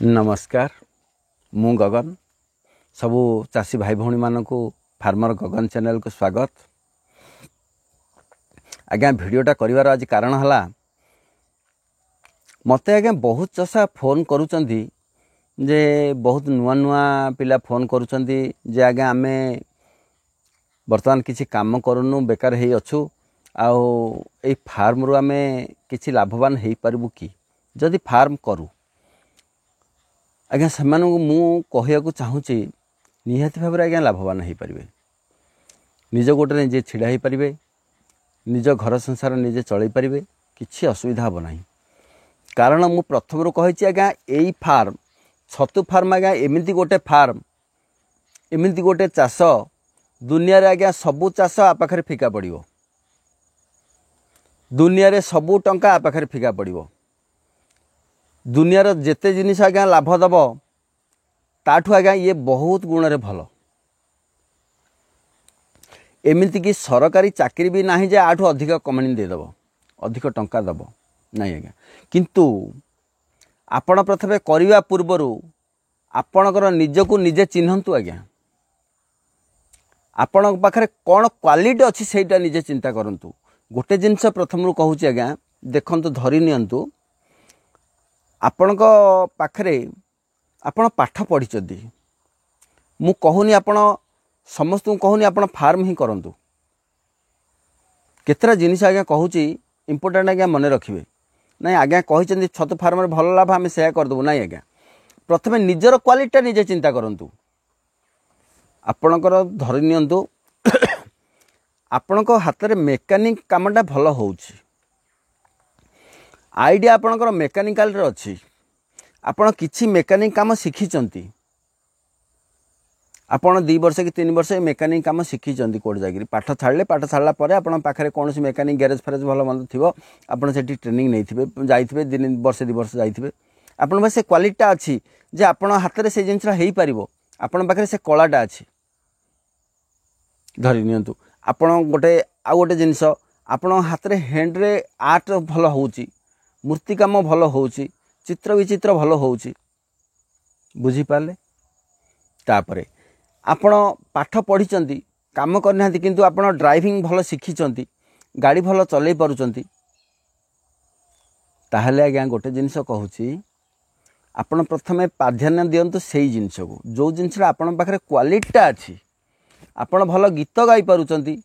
नमस्कार मु गगन सबू चाषी भाई भौणी मानक फार्मर गगन चैनल को स्वागत। आज्ञा भिडियोटा करिवार आज कारण है मते आज्ञा बहुत चषा फोन करुचंदी जे बहुत नुआ नुआ पिला फोन करुचंदी जे आज्ञा आमे वर्तमान किसी काम करूनु बेकार हे अच्छु आउ ए फार्म रु आमे किसी लाभवान हो पारबु कि जदि फार्म करू आज्ञा से कहू चाहूँगी निहाती भाव आज्ञा लाभवान हो पारे निज गोटे निजे छिड़ा हो पारे निज घर संसार निजे चल पारे किसी असुविधा हम ना कारण मु प्रथम रू कही आज्ञा यही फार्म छतु फार्म आज्ञा एमती गोटे फार्म एमती गोटे चाष दुनिया रे आज्ञा सबू चाष आ पाखरे फिका पड़ो दुनिया रे सबू टंका आ पाखरे फिका पड़ो दुनियार जेते जिनिस आज्ञा लाभ दब ताठू आज्ञा ये बहुत गुण रे भल एमती कि सरकारी चाकरी भी नहीं जे आठू अधिक कमाणी देदेव अधिक टंका दब नहीं आज्ञा किंतु आपण प्रथमे करने पूर्वर आपणकर निजको निजे चिन्हतु आज्ञा आपण पाखरे कौन क्वालिटी अच्छी सेटा निजे चिंता करंतु गोटे जिनस प्रथम रू कहूँ आज्ञा देखंतु धरी नियंतु आपण पाखरे आपण पाठ पढ़ी मु कहूनी आपण समस्त कहूनी आपण फार्म ही करंतु केतरा जिनिस आज्ञा कहूँ इंपोर्टेंट आज्ञा मन रखिए ना आज्ञा कही छतु फार्म में भल लाभ आम से करदेबू ना आज्ञा प्रथमे निजर क्वालिटी निजे चिंता करंतु आपणकर धरी नियंतु आपणक हाथ में मेकानिक कामटा भल होउछि आइडिया आपणकर मेकानिकाल रे अछि आपण किछि मेकानिक काम शिखिचंती आपण 2 वर्ष कि 3 वर्ष मेकानिक काम शिखिचंती कोड जागिरी पाठ छाड़ला परे आपण पाखरे कोनोसी मेकानिक गैरेज फैरेज भल मंद थिबो आपण सेठी ट्रेनिंग नैथिबे जाइथिबे 2 वर्ष 2 वर्ष जाइथिबे आपण बस से क्वालिटीटा अछि जे आपण हाथ रे से जिंसरा हेई पारिबो आपण पाखरे से कलाटा अछि धरि नियंतु आपण गोटे आ गोटे जिंस आपण हाथ रे हैंड रे आर्ट भल होउची मूर्ति काम भल होउची चित्र विचित्र भल होउची बुझी पाले तापरे आपण पाठ पढ़ी काम करना किंतु आपण ड्राइविंग भल शिखिचंती गाड़ी भल चलै पारुचंती ताहले आज्ञा गोटे जिनिस कहूची आपण प्रथमे प्राधान्य दियंतु सेही जिनिस को जो जिनिस आपण पाखरे क्वालिटीटा अछि आपण भल गीत गाई पारुचंती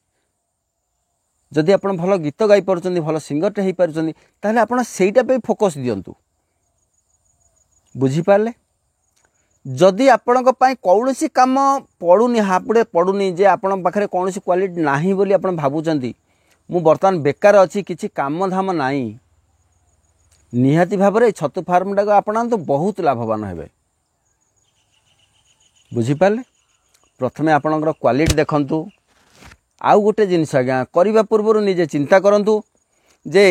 जदि आपण भल गीत गाई पारुचंती भल सिंगरटे हेई पारुचंती ताहले आपण सेईटा पे फोकस दियंतु बुझी पाले जदि आपणक पई कौनसी काम पड़ुनी हापुड़े पड़ुनी जे आपण पाखरे कौनसी क्वालिटी नाही बोली आपण भाबुचंती मु वर्तमान बेकार अछि किछि काम धाम नाही निहाती भाव रे छतु फार्म डाको आपण तो बहुत लाभवान हेबे बुझी पाले प्रथमे आपणकर क्वालिटी देखंतु आउ गोटे जिनिस आज्ञा करने पूर्व निजे चिंता करंतु जे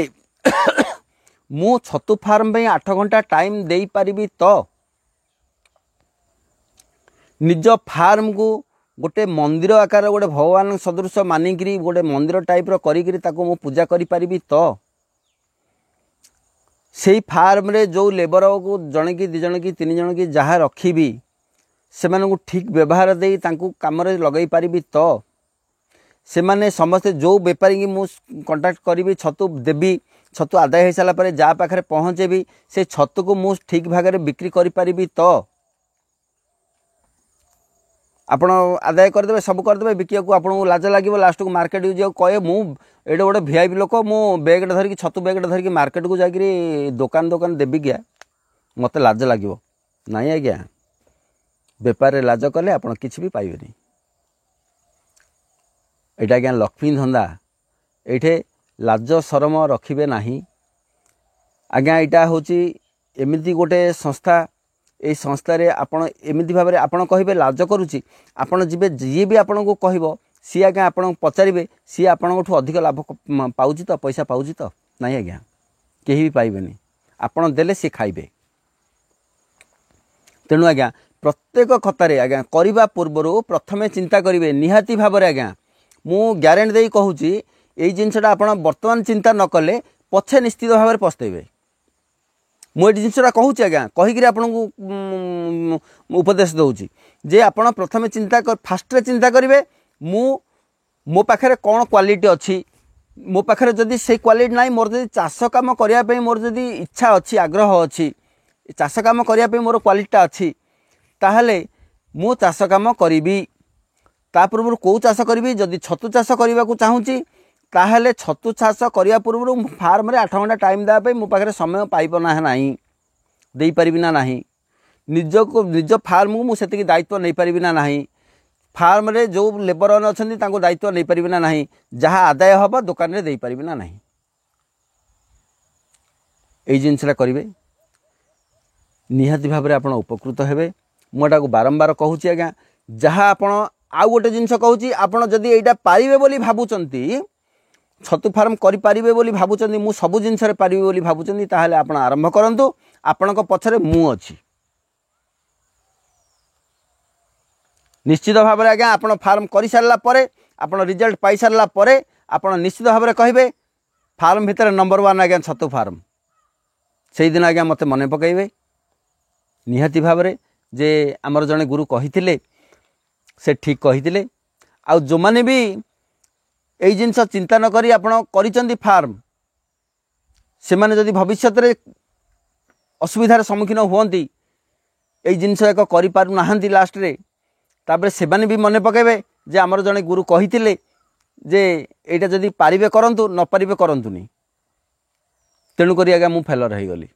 मु छतु फार्म पे 8 घंटा टाइम दे पारिबी तो निज फार्म को गोटे मंदिर आकार गोटे भगवान सदृश मानिकी गोटे मंदिर टाइप रो करी ताको मु पूजा करि पारिबी तो सेही फार्म रे जो लेबर को जणे की 2 जण की 3 जण की जहाँ रखिबी से मानू ठीक व्यवहार दे तांकु काम रे लगई पारिबी तो से माने समस्ते जो बेपारी की मु कांटेक्ट करी छतु देवी छतु आदाय हो सारा जहाँ पाखे पहुँचेबी से छतु को मु ठीक भाग में बिक्री करि पारिबी तो आपण आदाय करदे सब करदे बिकिया को आपको लाज लगे लास्ट को मार्केट को कहे मु एडे गोटे वीआईपी लोक मु बैगटे धरिकी छतु बैगटे धरिकी मार्केट को जाकि दुकान दुकान देवी क्या मत लाज लगे नाई आज्ञा बेपार लाज कले आपण किछि भी पाइबेनी एटा आज्ञा लक्ष्मी धंदा एठे लाज शरम रखिबे नाही आज्ञा एटा होची एमिति गोटे संस्था ए संस्था रे आपण एमिति भाबरे आपण कहिबे लाज करूची आपण जिबे जी भी आपण को कहबो सी आज्ञा आपण पचारिबे सी आपणठू अधिक लाभ पाउची तो पैसा पाउची तो नाही आज्ञा केही भी पाइबेनी आपण देले सी खाइबे तेणु आज्ञा प्रत्येक कथारे आज्ञा करबा पूर्वरु प्रथमे चिंता करिवे निहाती भाबरे आज्ञा मु ग्यारेंटी देई कहूची एई जिनसटा आपण वर्तमान चिंता न कले पछे निश्चित भाव में पछतैबे मुझे जिनसा कहूँ आज्ञा कहीकि आपन को उपदेश दूची जे आपण प्रथम चिंता फास्ट चिंता करेंगे मो पाखे कौन क्वालिटी अच्छी मो पाखे जदि से क्वालिटी ना मोर जब चाष कम करने मोर जदि इच्छा अच्छी आग्रह अच्छी चाष कम करने मोर क्वालिटीटा अच्छी ताहले मु चाष कम करी ता पूर्व कौ चाष करी जदि छतु चाष करने को चाहूँगी ताहले छतु चाष करने पूर्व फार्म रे 8 घंटा टाइम देवाई मो पाखे समय पाइब ना दे पारि ना निज को निज फार्म को मुझे दायित्व नहीं पारि ना फार्म रे जो लेबर अच्छा दायित्व नहीं पारि ना जहाँ आदाय हम दुकान रे दे पारि ना यही जिनसा करेंगे निहाती भाव में आप उपकृत हेबे मुझा बारंबार कहूँ आज्ञा जहाँ आपण आउ गोटे जिनस कहूँ आपड़ जदि यहाँ पारे बोली भावुंट छतु फार्म करें बोली भावुंट मु सब जिनस पारि बोली भावुंट ताहले आपण आरंभ करंतु आपण पछरे मु अच्छी निश्चित भाव में आज्ञा आपण फार्म कर सारा आप रिजल्ट पाई सारा आप निश्चित भाव में कहे फार्म भितर नंबर 1 आज्ञा छतु फार्म से दिन आज्ञा मत मन पकड़े निहाती भाव में जे आमर जड़े गुरु कही से ठीक कही आ जो मैंने भी यही जिनस चिंता न करी आपण करिसेंती फार्म से माने जदि भविष्य में असुविधार सम्मुखीन हुंती यही जिनस एक करि पारु नाहंती लास्ट रे तापर से माने भी मन पकेबे जे आमर जड़े गुरु कही जे एटा जदि पारिबे करंतु न पारिबे करंतुनी तेणु करी आज्ञा मु फेलर हो गली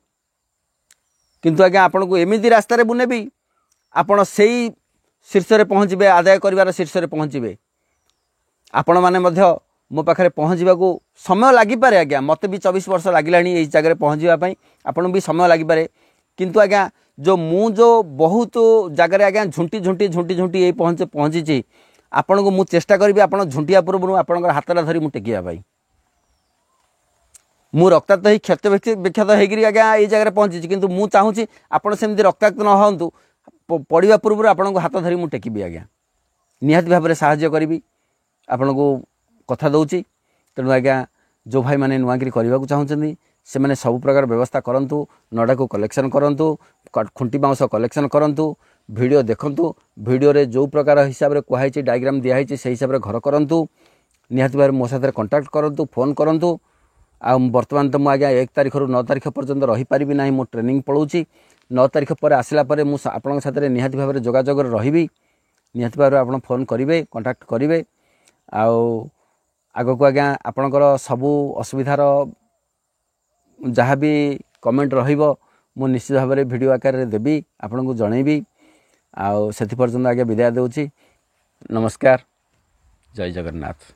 किंतु आज्ञा आपण को एमिति रास्ता रे बुनेबी आपण सेई शीर्ष रे पहुँचे आदाय करिवार शीर्ष रे पहुँचे आपण माने मध्य मो पाखे पहुँचवा समय लगिपे आज्ञा मत भी 24 वर्ष लगिला यही जगह पहुँचापी आपन भी समय लगिपे किंतु आज्ञा जो बहुत जगार आज्ञा झुंटी झुंटी झुंटी झुंटी यही पहुँची आपण को मुझे चेष्टा करी आप झुंटिया पूर्व आप हाथटा धरी मुझे टेकिया मु रक्ताक्त ही क्षत विक्षत होगी आज्ञा ये जगह पहुँची किंतु मु चाहूँगी आपड़ सेमती रक्ताक्त न हूँ पड़ा पूर्व आपण को हाथ धरी मुझे टेकबी आज्ञा निहाती भाव में साहाय्य करी आपण को कथा दूची तेणु आज्ञा जो भाई मैंने नुआकरी करने को चाहूँगी से मैंने सब प्रकार व्यवस्था करूँ नड़ा को कलेक्शन करूँ खुंटी बाउंस कलेक्शन करूँ वीडियो देखूँ वीडियो रे जो प्रकार हिसाब से कहुई डायग्राम दिखाई से हिसाब से घर करूँ निहाती भाव मो साथ कंटाक्ट करूँ फोन करूँ आ बर्तमान तो मुझे 1 तारिख रु 9 तारिख पर्यंत रही पारिबी ना मो ट्रेनिंग पलाऊँगी 9 तारिख पर आसला मुझे साथ निहाती भाव में जोगाजोग रही निहाती भाव में आप फोन करेंगे कंटाक्ट करेंगे आग को आज्ञा आपणकर सबू असुविधार जहाँ भी कमेंट रहिबो मु निश्चित भाव में वीडियो आकार में देवी आपन को जनइबी आउ से पर्यंत आज्ञा विदाय दूची नमस्कार जय जगन्नाथ।